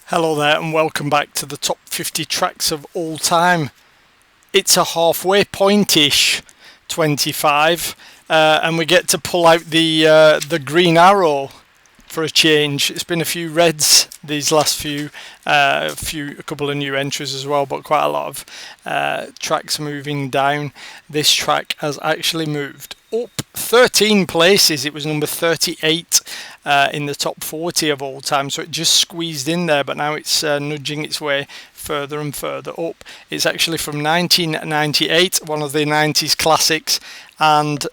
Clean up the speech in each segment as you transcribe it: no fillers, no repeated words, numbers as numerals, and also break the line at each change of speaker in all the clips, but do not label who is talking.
Hello there and welcome back to the top 50 tracks of all time. It's a halfway point-ish 25 and we get to pull out the green arrow for a change. It's been a few reds these last few, a couple of new entries as well, but quite a lot of tracks moving down. This track has actually moved up 13 places. It was number 38 in the top 40 of all time, so it just squeezed in there, but now it's nudging its way further and further up. It's actually from 1998, one of the 90s classics, and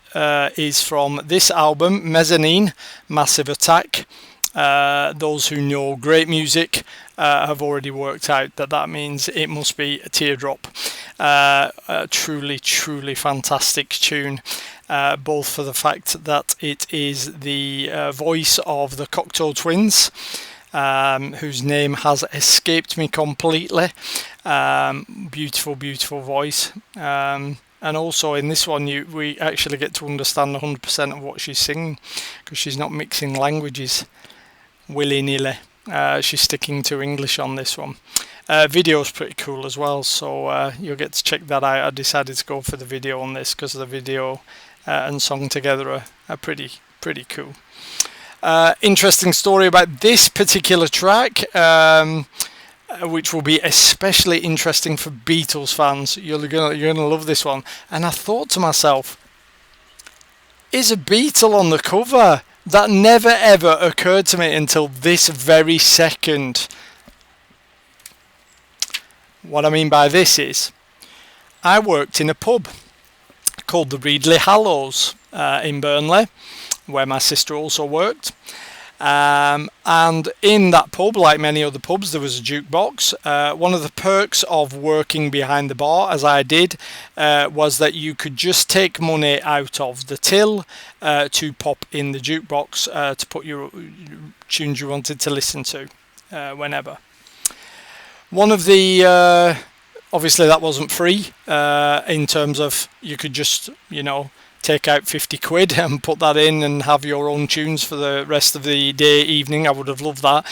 is from this album, Mezzanine, Massive Attack. Those who know great music have already worked out that means it must be a Teardrop. A truly fantastic tune, both for the fact that it is the voice of the Cocteau Twins, whose name has escaped me completely. Beautiful voice. And also in this one we actually get to understand 100% of what she's singing, because she's not mixing languages willy-nilly. She's sticking to English on this one. Video's pretty cool as well, so you'll get to check that out. I decided to go for the video on this because the video and song together are pretty cool. Interesting story about this particular track, which will be especially interesting for Beatles fans. You're gonna love this one. And I thought to myself, is a Beatle on the cover? That never ever occurred to me until this very second. What I mean by this is, I worked in a pub called the Reedley Hallows in Burnley, where my sister also worked. And in that pub, like many other pubs, there was a jukebox. One of the perks of working behind the bar, as I did, was that you could just take money out of the till to pop in the jukebox to put your tunes you wanted to listen to whenever. One of the obviously that wasn't free in terms of you could just take out 50 quid and put that in and have your own tunes for the rest of the day, evening. I would have loved that,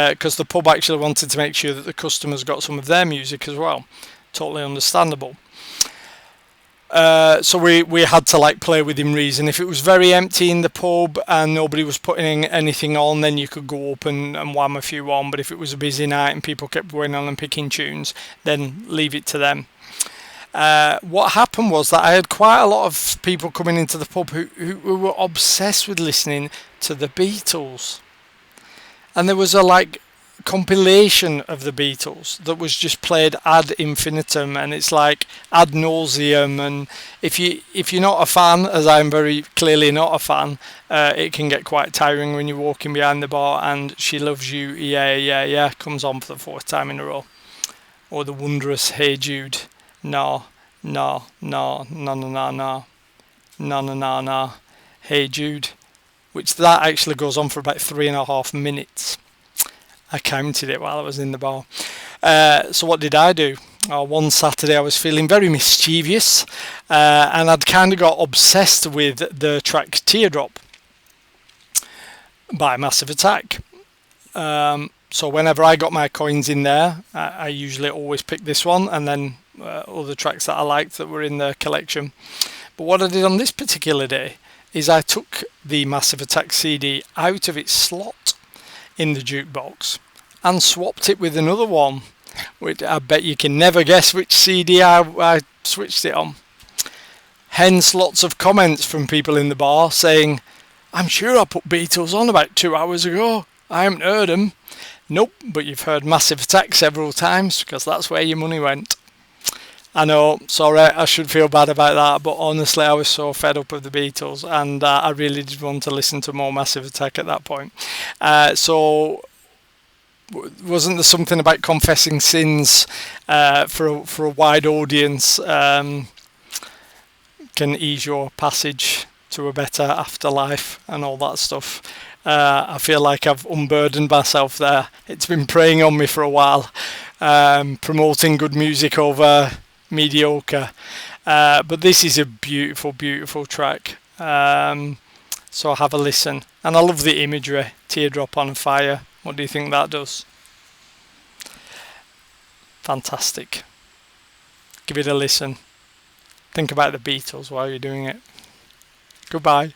because the pub actually wanted to make sure that the customers got some of their music as well. Totally understandable. So we had to play within reason. If it was very empty in the pub and nobody was putting anything on, then you could go up and wham a few on. But if it was a busy night and people kept going on and picking tunes, then leave it to them. What happened was that I had quite a lot of people coming into the pub who were obsessed with listening to the Beatles, and there was a compilation of the Beatles that was just played ad infinitum, and it's ad nauseum. And if you're not a fan, as I'm very clearly not a fan, it can get quite tiring when you're walking behind the bar and She Loves You, yeah comes on for the fourth time in a row, or the wondrous Hey Jude. No, Hey Jude, which that actually goes on for about 3.5 minutes. I counted it while I was in the bar. So what did I do? One Saturday I was feeling very mischievous, and I'd kind of got obsessed with the track Teardrop by Massive Attack. So whenever I got my coins in there, I usually always pick this one, and then other tracks that I liked that were in the collection. But what I did on this particular day is I took the Massive Attack CD out of its slot in the jukebox and swapped it with another one, which I bet you can never guess which CD I switched it on. Hence lots of comments from people in the bar saying, I'm sure I put Beatles on about 2 hours ago, I haven't heard them. Nope, but you've heard Massive Attack several times, because that's where your money went. I know, sorry, I should feel bad about that, but honestly I was so fed up with the Beatles, and I really did want to listen to more Massive Attack at that point. So wasn't there something about confessing sins for a wide audience can ease your passage to a better afterlife and all that stuff? I feel like I've unburdened myself there. It's been preying on me for a while, promoting good music over mediocre, but this is a beautiful track, so have a listen. And I love the imagery. Teardrop on fire, what do you think that does? fantastic. Give it a listen. Think about the Beatles while you're doing it. Goodbye.